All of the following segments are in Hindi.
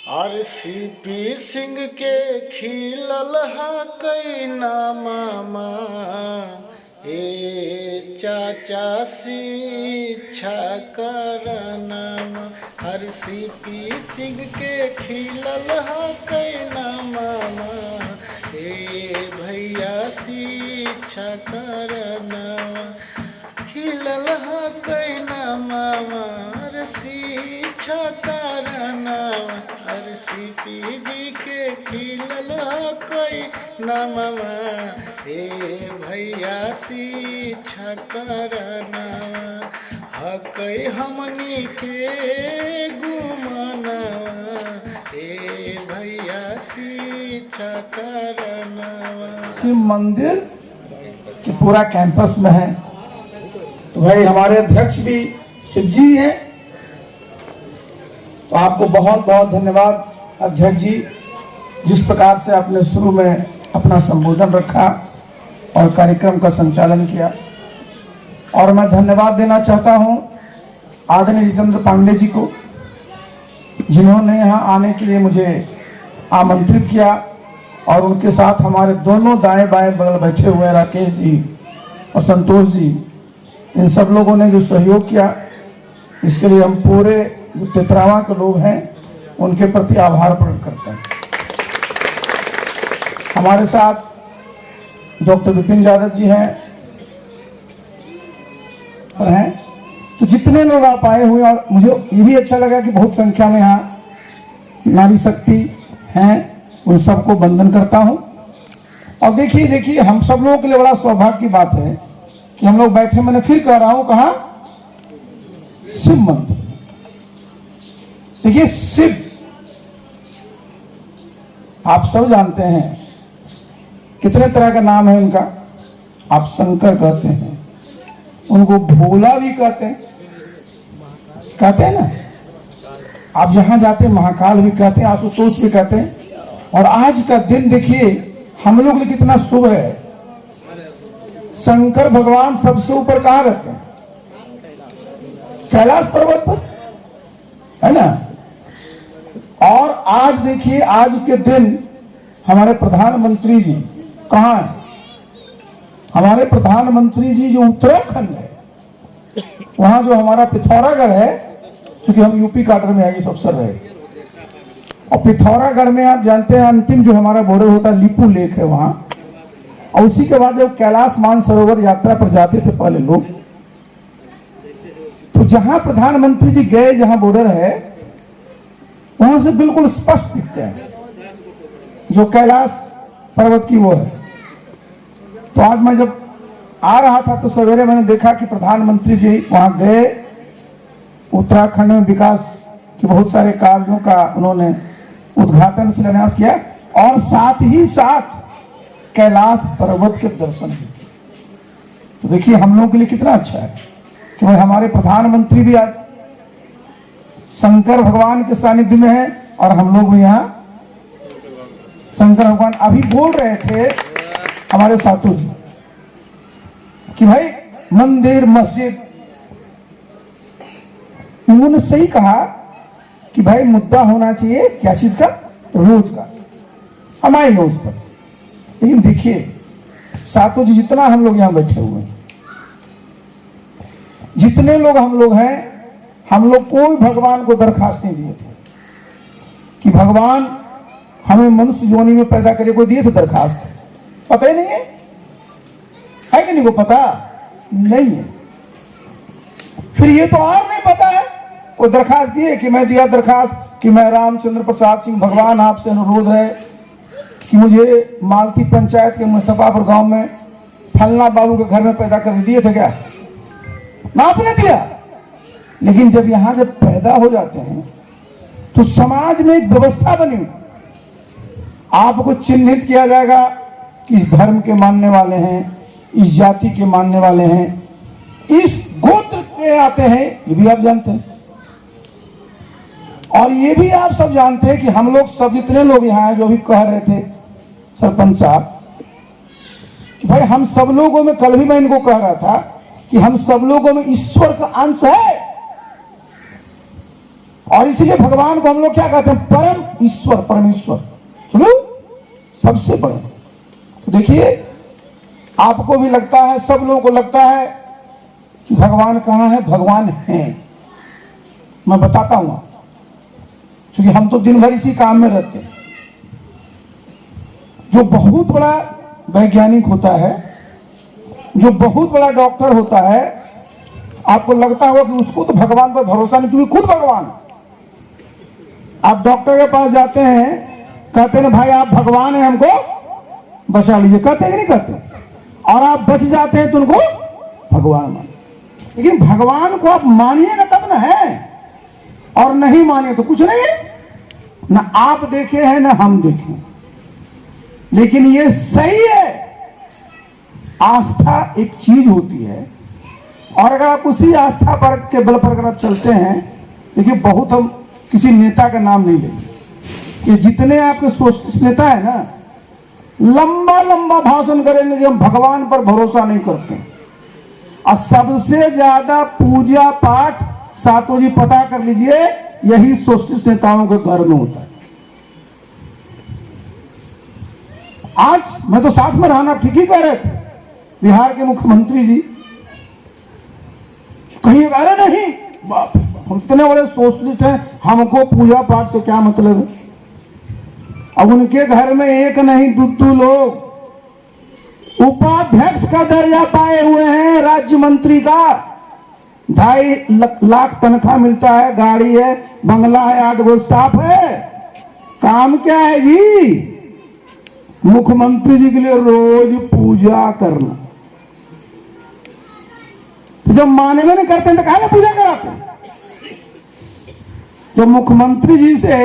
और सीपी सिंह के खिलल हा कई नामा ए चाचा शिक्षा करनामा। हर सीपी सिंह के खिलल हा कई नामा ए भैया शिक्षा करनामा। खिलल हा कई नामा शिक्षा करनामा। हर सीपी जी के खिलल हा कई नामा ए भैया शिक्षा करनामा। हकई हमनी के गुमानावा ए भैया शिक्षा करनावा। शिव मंदिर के पूरा कैंपस में है। तो भाई हमारे अध्यक्ष भी शिव जी हैं, तो आपको बहुत बहुत धन्यवाद अध्यक्ष जी, जिस प्रकार से आपने शुरू में अपना संबोधन रखा और कार्यक्रम का संचालन किया। और मैं धन्यवाद देना चाहता हूं आदरणीय जितेंद्र पांडे जी को, जिन्होंने यहाँ आने के लिए मुझे आमंत्रित किया, और उनके साथ हमारे दोनों दाएं बाएं बगल बैठे हुए राकेश जी और संतोष जी, इन सब लोगों ने जो सहयोग किया, इसके लिए हम पूरे जो तेतरावा के लोग हैं उनके प्रति आभार प्रकट करते हैं। हमारे साथ डॉक्टर विपिन यादव जी हैं। तो जितने लोग आप आए हुए, और मुझे ये भी अच्छा लगा कि बहुत संख्या में यहाँ नारी शक्ति हैं, उन सबको वंदन करता हूं। और देखिए हम सब लोगों के लिए बड़ा सौभाग्य की बात है कि हम लोग बैठे, मैंने फिर कह रहा हूं, कहां? शिव मंदिर। देखिए शिव, आप सब जानते हैं कितने तरह का नाम है उनका। आप शंकर कहते हैं, उनको भोला भी कहते हैं ना। आप जहां जाते हैं महाकाल भी कहते हैं, आशुतोष भी कहते हैं। और आज का दिन देखिए हम लोग लिए कितना शुभ है। शंकर भगवान सबसे ऊपर कहां रहते हैं? कैलाश पर्वत पर, है ना। और आज देखिए, आज के दिन हमारे प्रधानमंत्री जी कहां है? हमारे प्रधानमंत्री जी जो उत्तराखंड है, वहां जो हमारा पिथौरागढ़ है, क्योंकि हम यूपी काडर में आगे अफसर रहे, और पिथौरागढ़ में आप जानते हैं अंतिम जो हमारा बॉर्डर होता है लिपू लेक है वहां। और उसी के बाद जब कैलाश मानसरोवर यात्रा पर जाते थे पहले लोग, तो जहां प्रधानमंत्री जी गए, जहां बॉर्डर है, वहां से बिल्कुल स्पष्ट दिखते हैं जो कैलाश पर्वत की वो है। तो आज मैं जब आ रहा था तो सवेरे मैंने देखा कि प्रधानमंत्री जी वहां गए, उत्तराखंड में विकास के बहुत सारे कार्यों का उन्होंने उद्घाटन शिलान्यास किया, और साथ ही साथ कैलाश पर्वत के दर्शन भी किए। तो देखिए हम लोगों के लिए कितना अच्छा है कि भाई हमारे प्रधानमंत्री भी आज शंकर भगवान के सानिध्य में है, और हम लोग भी यहाँ शंकर भगवान। अभी बोल रहे थे हमारे साथों जी कि भाई मंदिर मस्जिद, उन्होंने सही कहा कि भाई मुद्दा होना चाहिए क्या चीज का? रोज का। हम आएंगे उस पर। लेकिन देखिए साथों जी, जितना हम लोग यहां बैठे हुए हैं, जितने लोग हम लोग हैं, हम लोग कोई भगवान को दरखास्त नहीं दिए थे कि भगवान हमें मनुष्य योनि में पैदा करे। कोई दिए थे दरखास्त? पता ही नहीं है कि नहीं? को पता नहीं है। फिर ये तो और नहीं पता है, वो दरखास्त दिए कि मैं दिया दरखास्त कि मैं रामचंद्र प्रसाद सिंह, भगवान आपसे अनुरोध है कि मुझे मालती पंचायत के मुस्तफापुर गांव में फलना बाबू के घर में पैदा कर दिए थे क्या? ना आपने दिया। लेकिन जब यहां जब पैदा हो जाते हैं तो समाज में एक व्यवस्था बनी, आपको चिन्हित किया जाएगा कि इस धर्म के मानने वाले हैं, इस जाति के मानने वाले हैं, इस गोत्र के आते हैं, ये भी आप जानते हैं। और ये भी आप सब जानते हैं कि हम लोग सब जितने लोग यहाँ हैं, जो भी कह रहे थे सरपंच साहब, भाई हम सब लोगों में, कल भी मैं इनको कह रहा था कि हम सब लोगों में ईश्वर का अंश है। और इसलिए भगवान को हम लोग क्या कहते हैं? परम ईश्वर, परमेश्वर, सुनो, सबसे बड़े। तो देखिए, आपको भी लगता है, सब लोगों को लगता है कि भगवान कहाँ है? भगवान है। मैं बताता हूं, क्योंकि हम तो दिन भर इसी काम में रहते हैं। जो बहुत बड़ा वैज्ञानिक होता है, जो बहुत बड़ा डॉक्टर होता है, आपको लगता होगा कि उसको तो भगवान पर भरोसा नहीं, क्योंकि खुद भगवान। आप डॉक्टर के पास जाते हैं, कहते हैं भाई आप भगवान हैं, हमको बचा लीजिए, कहते हैं कि नहीं कहते? और आप बच जाते हैं तो उनको भगवान मान। लेकिन भगवान को आप मानिएगा तब ना है, और नहीं मानिए तो कुछ नहीं है। ना आप देखे हैं ना हम देखे, लेकिन ये सही है। आस्था एक चीज होती है, और अगर आप उसी आस्था पर के बल पर अगर आप चलते हैं, देखिए बहुत, हम किसी नेता का नाम नहीं लेंगे, कि जितने आपके सोशलिस्ट नेता है ना, लंबा लंबा भाषण करेंगे कि हम भगवान पर भरोसा नहीं करते, और सबसे ज्यादा पूजा पाठ, सातों जी पता कर लीजिए, यही सोशलिस्ट नेताओं के घर में होता है। आज मैं तो साथ में रहना, ठीक ही कह रहे थे, बिहार के मुख्यमंत्री जी कहीं अरे नहीं, हम इतने बड़े सोशलिस्ट हैं, हमको पूजा पाठ से क्या मतलब है? अब उनके घर में एक नहीं दो लोग उपाध्यक्ष का दर्जा पाए हुए हैं, राज्य मंत्री का 2.5 लाख तनख्वाह मिलता है, गाड़ी है, बंगला है, 8 गो स्टाफ है। काम क्या है जी? मुख्यमंत्री जी के लिए रोज पूजा करना। तो जब मानवे नहीं करते हैं तो काहे पूजा कराते हैं? जब मुख्यमंत्री जी से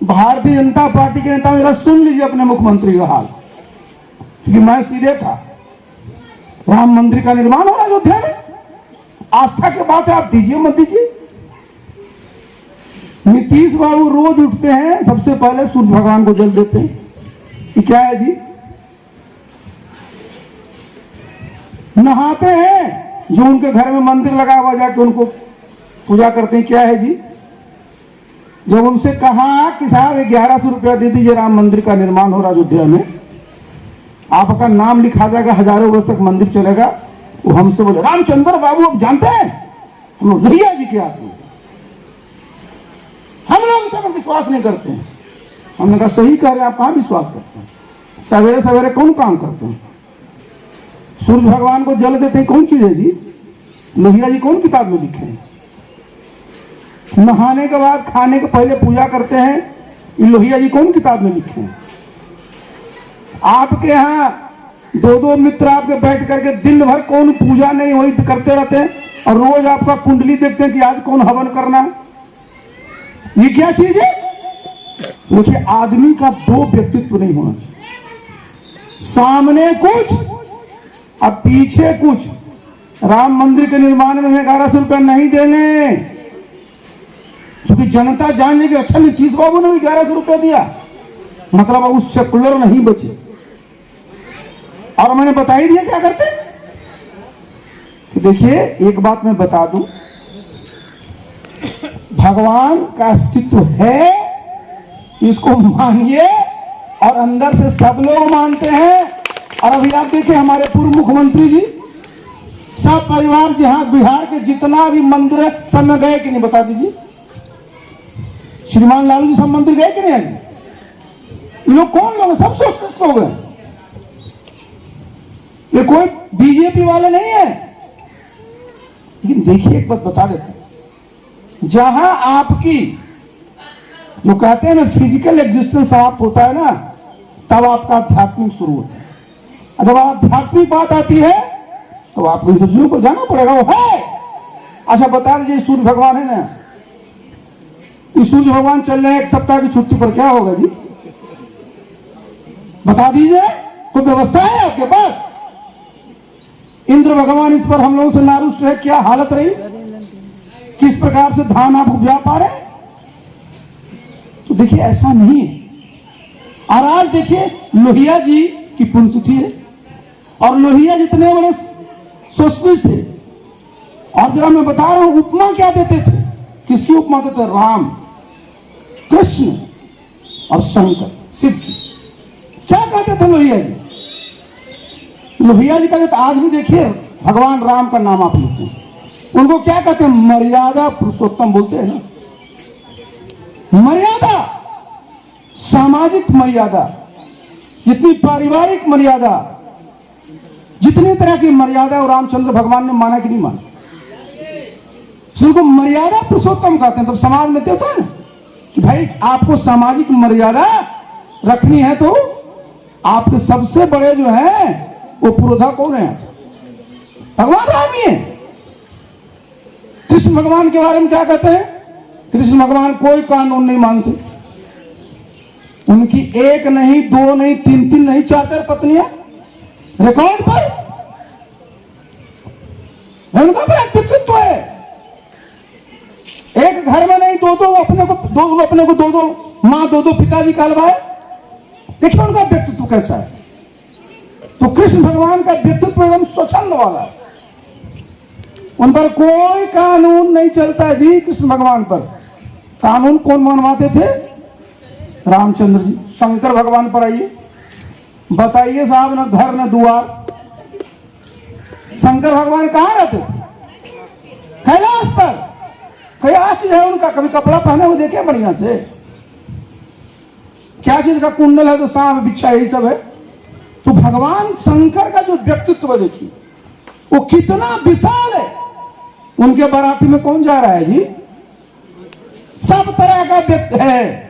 भारतीय जनता पार्टी के नेता, जरा सुन लीजिए अपने मुख्यमंत्री का हाल, क्योंकि मैं सीधे था। राम मंदिर का निर्माण हो रहा है अयोध्या में, आस्था की बात है, आप दीजिए मत दीजिए। नीतीश बाबू रोज उठते हैं, सबसे पहले सूर्य भगवान को जल देते हैं। ये क्या है जी? नहाते हैं, जो उनके घर में मंदिर लगा हुआ, जाके उनको पूजा करते हैं। क्या है जी? जब उनसे कहा कि साहब 1100 रुपया दे दीजिए, राम मंदिर का निर्माण हो रहा अयोध्या में, आपका नाम लिखा जाएगा, हजारों वर्ष तक मंदिर चलेगा, वो हमसे बोले रामचंद्र बाबू आप जानते हैं हम लोग लोहिया जी के आदमी, हम लोग इस पर विश्वास नहीं करते हैं। हमने कहा सही कह रहे हैं, आप कहां विश्वास करते हैं? सवेरे सवेरे कौन काम करते हैं? सूर्य भगवान को जल देते हैं, कौन चीज है जी? लोहिया जी कौन किताब में लिखे हैं? नहाने के बाद खाने के पहले पूजा करते हैं, ये लोहिया जी कौन किताब में लिखे हैं? आपके यहाँ 2-2 मित्र आपके बैठ करके दिन भर कौन पूजा नहीं हुई करते रहते हैं, और रोज आपका कुंडली देखते हैं कि आज कौन हवन करना है। ये क्या चीज है? देखिए, आदमी का 2 व्यक्तित्व नहीं होना चाहिए, सामने कुछ और पीछे कुछ। राम मंदिर के निर्माण में 1100 रुपया नहीं देंगे, क्योंकि जनता जान लेगी अच्छा नीतीश बाबू ने भी 1100 रुपया दिया, मतलब अब उस सेकुलर नहीं बचे। और मैंने बता ही दिया क्या करते। तो देखिए, एक बात मैं बता दूं, भगवान का अस्तित्व है, इसको मानिए, और अंदर से सब लोग मानते हैं। और अभी आप देखिए, हमारे पूर्व मुख्यमंत्री जी सब परिवार जहां बिहार के जितना भी मंदिर है सब में गए कि नहीं, बता दीजिए। श्रीमान लालू जी सब मंदिर गए कि नहीं? ये लोग कौन लोग हैं? सब सोशलिस्ट लोग हैं, ये कोई बीजेपी वाले नहीं है। लेकिन देखिए, एक बात बता देते हैं, जहां आपकी जो कहते हैं ना फिजिकल एग्जिस्टेंस समाप्त होता है ना, तब आपका आध्यात्मिक शुरू होता है। जब आध्यात्मिक बात आती है तो आपको इन सब चीजों पर जाना पड़ेगा। वो है, अच्छा बता दीजिए, सूर्य भगवान है ना, इस सूर्य भगवान चल रहे हैं 1 सप्ताह की छुट्टी पर, क्या होगा जी? बता दीजिए, कोई व्यवस्था है आपके पास? इंद्र भगवान इस पर हम लोगों से नारुष्ट रहे, क्या हालत रही, किस प्रकार से धान आप उपजा पा रहे हैं? तो देखिए, ऐसा नहीं है। और आज देखिए, लोहिया जी की पुण्यतिथि है, और लोहिया जितने बड़े सोशलिस्ट थे। और जरा मैं बता रहा हूं, उपमा क्या देते थे, किसकी उपमा देते? राम, कृष्ण और शंकर, शिव की। क्या कहते थे लोहिया जी? लोहिया जी कहते थे, आज भी देखिए भगवान राम का नाम आप लेते हैं, उनको क्या कहते हैं? मर्यादा पुरुषोत्तम बोलते हैं ना। मर्यादा, सामाजिक मर्यादा, जितनी पारिवारिक मर्यादा, जितनी तरह की मर्यादा और रामचंद्र भगवान ने माना कि नहीं माना, जिनको मर्यादा पुरुषोत्तम कहते हैं। तो समाज में तो होता है ना कि भाई आपको सामाजिक मर्यादा रखनी है, तो आपके सबसे बड़े जो है वो पुरोधा कौन है? भगवान राम ही है। कृष्ण भगवान के बारे में क्या कहते हैं? कृष्ण भगवान कोई कानून नहीं मानते। उनकी एक नहीं, दो नहीं, तीन तीन नहीं, चार चार पत्नियां रिकॉर्ड पर। उनका बड़ा व्यक्तित्व है। एक घर में नहीं, दो दो अपने को दो दो मां, दो दो पिताजी कहलवाए। देखिए उनका व्यक्तित्व कैसा है। तो कृष्ण भगवान का व्यक्तित्व एकदम स्वच्छंद वाला है। उन पर कोई कानून नहीं चलता जी। कृष्ण भगवान पर कानून कौन मनवाते थे? रामचंद्र जी। शंकर भगवान पर आइए, बताइए साहब, ना घर ना द्वार। शंकर भगवान कहां रहते थे? कैलाश पर। क्या चीज है उनका? कभी कपड़ा पहने हुए देखे बढ़िया से? क्या चीज का कुंडल है तो सांप बिच्छा यही सब है। तो भगवान शंकर का जो व्यक्तित्व देखिए वो कितना विशाल है। उनके बाराती में कौन जा रहा है जी? सब तरह का व्यक्ति है।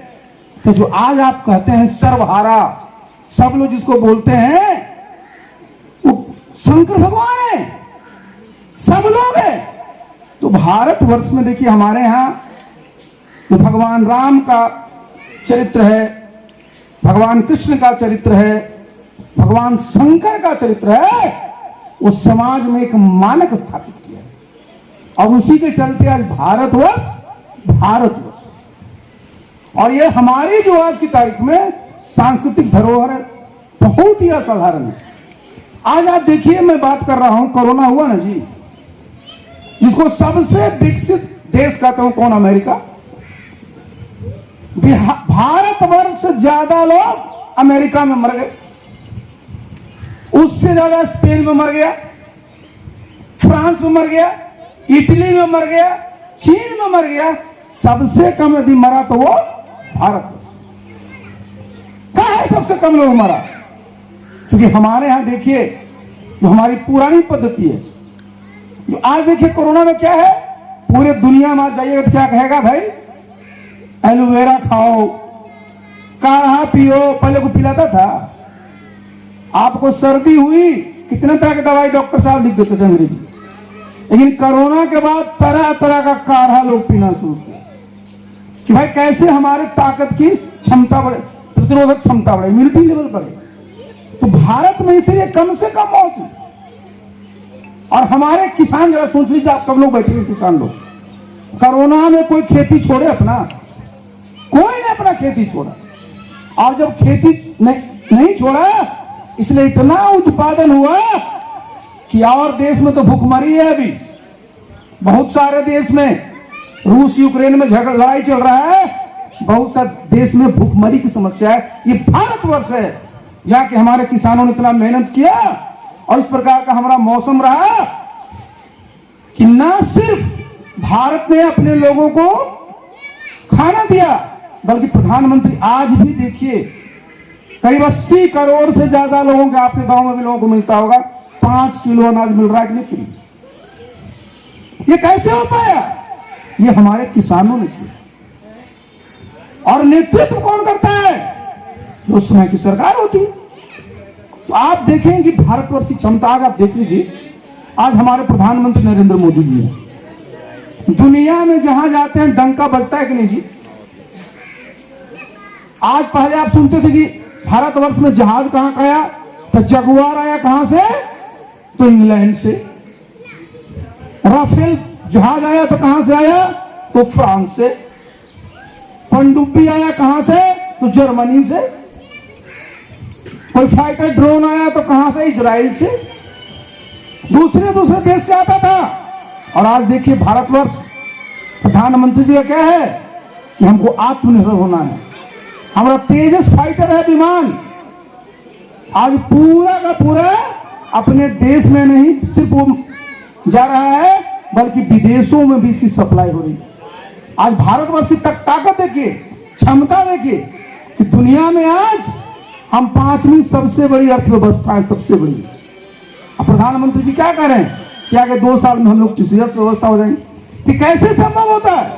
तो जो आज आप कहते हैं सर्वहारा, सब लोग जिसको बोलते हैं वो शंकर भगवान है, सब लोग हैं। तो भारतवर्ष में देखिए हमारे यहां जो भगवान राम का चरित्र है, भगवान कृष्ण का चरित्र है, भगवान शंकर का चरित्र है, वो समाज में एक मानक स्थापित किया है। और उसी के चलते आज भारतवर्ष और ये हमारी जो आज की तारीख में सांस्कृतिक धरोहर है, बहुत ही असाधारण है। आज आप देखिए, मैं बात कर रहा हूं, कोरोना हुआ ना जी, जिसको सबसे विकसित देश कहते हूं, कौन? अमेरिका। भारतवर्ष से ज्यादा लोग अमेरिका में मर गए, उससे ज्यादा स्पेन में मर गया, फ्रांस में मर गया, इटली में मर गया, चीन में मर गया। सबसे कम यदि मरा तो वो भारतवर्ष। कहां है सबसे कम लोग मरा? क्योंकि हमारे यहां देखिए जो हमारी पुरानी पद्धति है, जो आज देखिए कोरोना में क्या है, पूरे दुनिया में जाइएगा तो क्या कहेगा? भाई एलोवेरा खाओ, काढ़ा पियो। पहले को पिलाता था। आपको सर्दी हुई, कितने तरह की दवाई डॉक्टर साहब लिख देते थे अंग्रेजी। लेकिन कोरोना के बाद तरह तरह का काढ़ा लोग पीना शुरू किया कि भाई कैसे हमारे ताकत की क्षमता बढ़े, प्रतिरोधक क्षमता बढ़े, इम्यूनिटी लेवल बढ़े। तो भारत में इसीलिए कम से कम मौत हुई। और हमारे किसान, जरा सोच लीजिए, आप सब लोग बैठे हैं किसान लोग, कोरोना में कोई खेती छोड़े अपना? कोई ने अपना खेती छोड़ा। और जब खेती नहीं छोड़ा, इसलिए इतना उत्पादन हुआ कि और देश में तो भूखमरी है। अभी बहुत सारे देश में, रूस यूक्रेन में झगड़ा लड़ाई चल रहा है, बहुत सारे देश में भूखमरी की समस्या है। ये भारतवर्ष है जहां के हमारे किसानों ने इतना मेहनत किया और इस प्रकार का हमारा मौसम रहा कि ना सिर्फ भारत ने अपने लोगों को खाना दिया, बल्कि प्रधानमंत्री आज भी देखिए करीब 80 करोड़ से ज्यादा लोगों के, आपके गांव में भी लोगों को मिलता होगा, 5 किलो अनाज मिल रहा है कि नहीं फ्री। ये कैसे हो पाया? ये हमारे किसानों ने किया। और नेतृत्व कौन करता है? जो उस समय की सरकार होती। तो आप देखें कि भारतवर्ष की क्षमता, आज आप देख लीजिए, आज हमारे प्रधानमंत्री नरेंद्र मोदी जी हैं। दुनिया में जहां जाते हैं डंका बजता है कि नहीं जी? आज पहले आप सुनते थे कि भारतवर्ष में जहाज कहां का आया, तो जगुआर आया कहां से? तो इंग्लैंड से। राफेल जहाज आया तो कहां से आया? तो फ्रांस से। पनडुब्बी आया कहां से? तो जर्मनी से। कोई फाइटर ड्रोन आया तो कहां से? इजराइल से। दूसरे देश से आता था। और आज देखिए भारतवर्ष प्रधानमंत्री जी का क्या है कि हमको आत्मनिर्भर होना है। हमारा तेजस फाइटर है विमान, आज पूरा का पूरा अपने देश में नहीं सिर्फ वो जा रहा है बल्कि विदेशों में भी इसकी सप्लाई हो रही है। आज भारतवर्ष की ताकत देखिए, क्षमता देखिए कि दुनिया में आज हम 5वीं सबसे बड़ी अर्थव्यवस्था है, सबसे बड़ी। अब प्रधानमंत्री जी क्या करें कि आगे 2 साल में हम लोग तीसरी अर्थव्यवस्था हो जाएंगे। कि कैसे संभव होता है?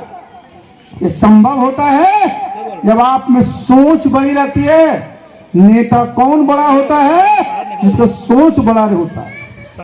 ये संभव होता है जब आप में सोच बड़ी रहती है। नेता कौन बड़ा होता है? जिसका सोच बड़ा होता है।